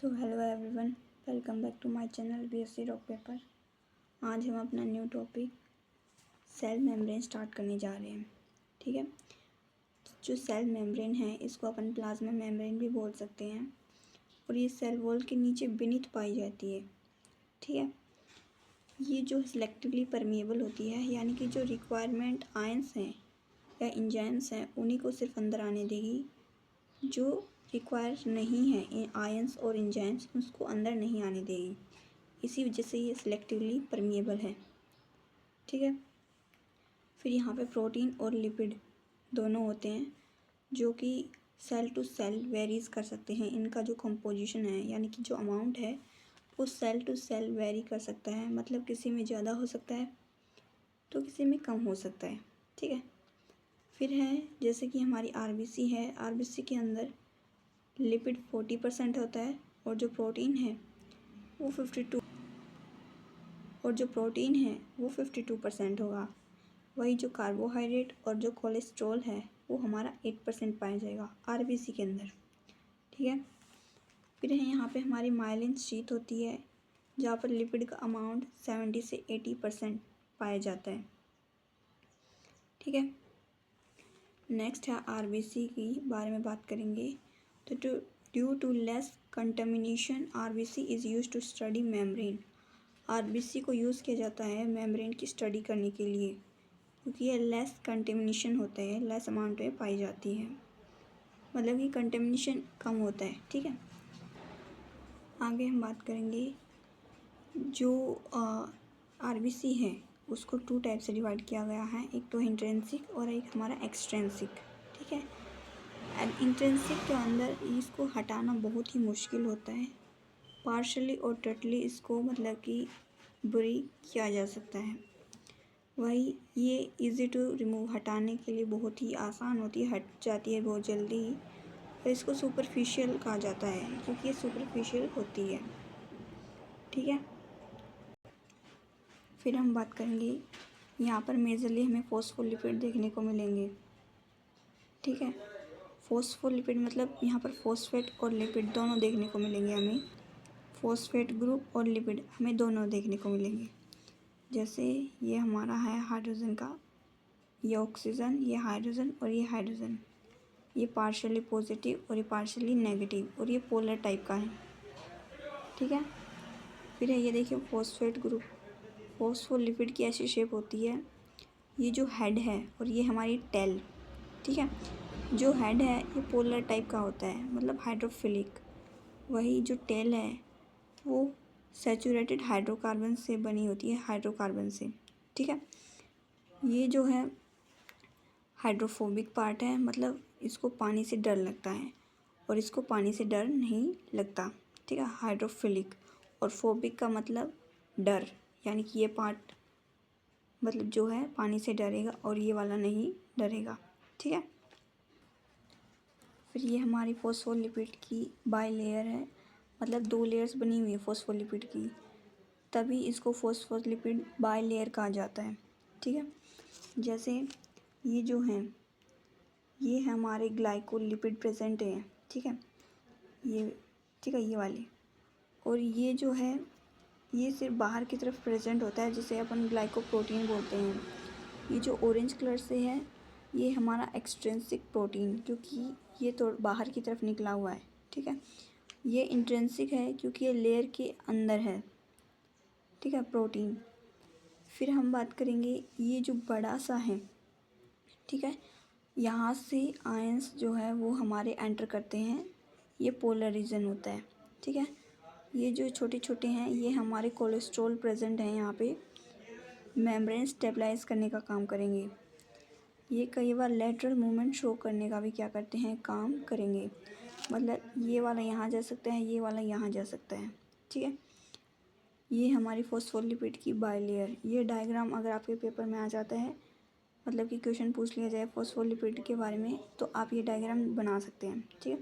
So hello everyone, welcome back to my channel BSc rock paper. आज हम अपना new topic cell membrane start करने जा रहे हैं। ठीक है, जो सेल मेम्ब्रेन है इसको अपन प्लाज्मा मेम्ब्रेन भी बोल सकते हैं और ये सेल वॉल के नीचे बीनीथ पाई जाती है। ठीक है, ये जो सिलेक्टिवली परमिएबल होती है, यानी कि जो रिक्वायरमेंट आयंस हैं या एंजाइम्स हैं उन्हीं को सिर्फ अंदर आने देगी। जो रिक्वायर नहीं है आयंस और एंजाइम्स उसको अंदर नहीं आने देगी। इसी वजह से ये सिलेक्टिवली परमिएबल है। ठीक है, फिर यहाँ पे प्रोटीन और लिपिड दोनों होते हैं जो कि सेल टू सेल वेरीज कर सकते हैं। इनका जो कंपोजिशन है यानी कि जो अमाउंट है वो सेल टू सेल वेरी कर सकता है, मतलब किसी में ज़्यादा हो सकता है तो किसी में कम हो सकता है। ठीक है, फिर है जैसे कि हमारी आरबीसी है, आरबीसी के अंदर लिपिड 40% होता है और जो प्रोटीन है वो 52% होगा। वही जो कार्बोहाइड्रेट और जो कोलेस्ट्रॉल है वो हमारा 8% पाया जाएगा आरबीसी के अंदर। ठीक है, फिर है यहाँ पे हमारी माइलिन शीथ होती है जहाँ पर लिपिड का अमाउंट 70 से 80% पाया जाता है। ठीक है, नेक्स्ट है आरबीसी की बारे में बात करेंगे। तो due to less contamination RBC is use to study membrane. RBC को यूज़ किया जाता है मेम्ब्रेन की स्टडी करने के लिए क्योंकि ये लेस कंटेमिनेशन होता है, लेस अमाउंट में पाई जाती है, मतलब कि कंटेमिनेशन कम होता है। ठीक है, आगे हम बात करेंगे जो आरबीसी है उसको 2 टाइप से डिवाइड किया गया है, एक तो इंट्रिंसिक और एक हमारा एक्सट्रिंसिक। ठीक है, इंट्रिंसिक के अंदर इसको हटाना बहुत ही मुश्किल होता है, पार्शली और टोटली इसको मतलब कि बुरी किया जा सकता है। वही ये इजी टू रिमूव, हटाने के लिए बहुत ही आसान होती है, हट जाती है बहुत जल्दी ही। और इसको सुपरफिशियल कहा जाता है क्योंकि ये सुपरफिशियल होती है। ठीक है, फिर हम बात करेंगे यहाँ पर मेजरली हमें फॉस्फोलिपिड देखने को मिलेंगे। ठीक है, फॉस्फोलिपिड मतलब यहाँ पर फॉस्फेट और लिपिड दोनों देखने को मिलेंगे हमें। फॉस्फेट ग्रुप और लिपिड हमें दोनों देखने को मिलेंगे। जैसे ये हमारा है हाइड्रोजन का, ये ऑक्सीजन, ये हाइड्रोजन और ये हाइड्रोजन, ये पार्शियली पॉजिटिव और ये पार्शियली नेगेटिव और ये पोलर टाइप का है। ठीक है, फिर है ये देखिए फॉस्फेट ग्रुप। फॉस्फोलिपिड की ऐसी शेप होती है, ये जो हेड है और ये हमारी टेल। ठीक है, जो हेड है ये पोलर टाइप का होता है, मतलब हाइड्रोफिलिक। वही जो टेल है वो सैचुरेटेड हाइड्रोकार्बन से बनी होती है, हाइड्रोकार्बन से। ठीक है, ये जो है हाइड्रोफोबिक पार्ट है, मतलब इसको पानी से डर लगता है और इसको पानी से डर नहीं लगता। ठीक है, हाइड्रोफिलिक और फोबिक का मतलब डर, यानी कि ये पार्ट मतलब जो है पानी से डरेगा और ये वाला नहीं डरेगा। ठीक है, फिर ये हमारी फॉस्फोलिपिड की बाई लेयर है, मतलब 2 लेयर्स बनी हुई है फॉस्फोलिपिड की, तभी इसको फॉस्फोलिपिड बाई लेयर कहा जाता है। ठीक है, जैसे ये जो हैं ये हमारे ग्लाइकोलिपिड प्रेजेंट हैं। ठीक है, ये ठीक है ये वाले, और ये जो है ये सिर्फ बाहर की तरफ प्रेजेंट होता है जिसे अपन ग्लाइकोप्रोटीन बोलते हैं। ये जो ऑरेंज कलर से है ये हमारा एक्सट्रिंसिक प्रोटीन, क्योंकि ये तो बाहर की तरफ निकला हुआ है। ठीक है, ये इंट्रिंसिक है क्योंकि ये लेयर के अंदर है। ठीक है, प्रोटीन। फिर हम बात करेंगे ये जो बड़ा सा है, ठीक है, यहाँ से आयंस जो है वो हमारे एंटर करते हैं, ये पोलर रीजन होता है। ठीक है, ये जो छोटे छोटे हैं ये हमारे कोलेस्ट्रॉल प्रेजेंट हैं, यहाँ पे मेम्ब्रेन स्टेबलाइज करने का काम करेंगे। ये कई बार लेटरल मूवमेंट शो करने का भी क्या करते हैं, काम करेंगे, मतलब ये वाला यहाँ जा सकता है, ये वाला यहाँ जा सकता है। ठीक है, ये हमारी फॉस्फोलिपिड की बाई लेयर। ये डायग्राम अगर आपके पेपर में आ जाता है, मतलब कि क्वेश्चन पूछ लिया जाए फॉस्फोलिपिड के बारे में, तो आप ये डायग्राम बना सकते हैं। ठीक है,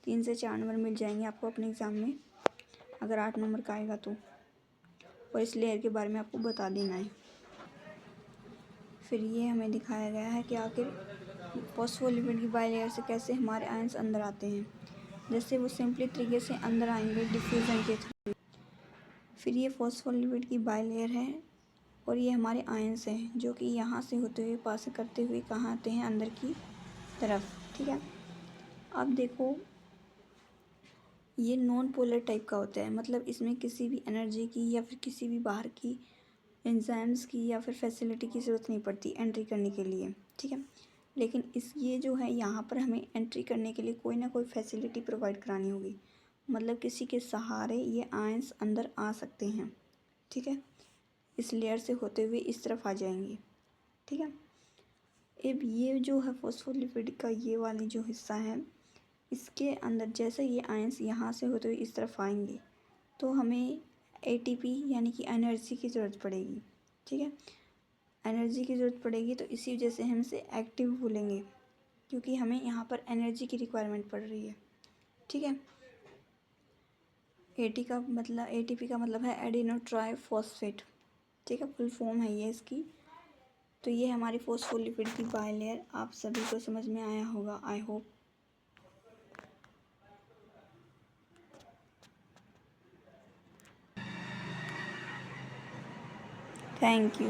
3 से 4 नंबर मिल जाएंगे आपको अपने एग्ज़ाम में, अगर 8 नंबर का आएगा तो, और इस लेयर के बारे में आपको बता देना है। फिर ये हमें दिखाया गया है कि आखिर फॉस्फोलिपिड की बाई लेयर से कैसे हमारे आयंस अंदर आते हैं। जैसे वो सिंपली तरीके से अंदर आएंगे डिफ्यूज़न के थ्रू। फिर ये फॉस्फोलिपिड की बाइलेयर है और ये हमारे आयंस हैं जो कि यहाँ से होते हुए पास करते हुए कहाँ आते हैं, अंदर की तरफ। ठीक है, अब देखो ये नॉन पोलर टाइप का होता है, मतलब इसमें किसी भी एनर्जी की या फिर किसी भी बाहर की एंजाइम्स की या फिर फैसिलिटी की ज़रूरत नहीं पड़ती एंट्री करने के लिए। ठीक है, लेकिन ये जो है यहाँ पर हमें एंट्री करने के लिए कोई ना कोई फैसिलिटी प्रोवाइड करानी होगी, मतलब किसी के सहारे ये आयंस अंदर आ सकते हैं। ठीक है, इस लेयर से होते हुए इस तरफ आ जाएंगे। ठीक है, अब ये जो है फॉस्फोलिपिड का ये वाली जो हिस्सा है, इसके अंदर जैसे ये आयंस यहाँ से होते हुए इस तरफ आएंगे तो हमें एटीपी यानी कि एनर्जी की ज़रूरत पड़ेगी। ठीक है, एनर्जी की ज़रूरत पड़ेगी तो इसी वजह से हम इसे एक्टिव बोलेंगे, क्योंकि हमें यहाँ पर एनर्जी की रिक्वायरमेंट पड़ रही है। ठीक है, एटीपी का मतलब है एडिनो ट्राइफॉस्फेट। ठीक है, फुल फॉर्म है ये इसकी। तो ये हमारी फॉस्फोलिपिड की बाइलेयर आप सभी को समझ में आया होगा, आई होप। Thank you.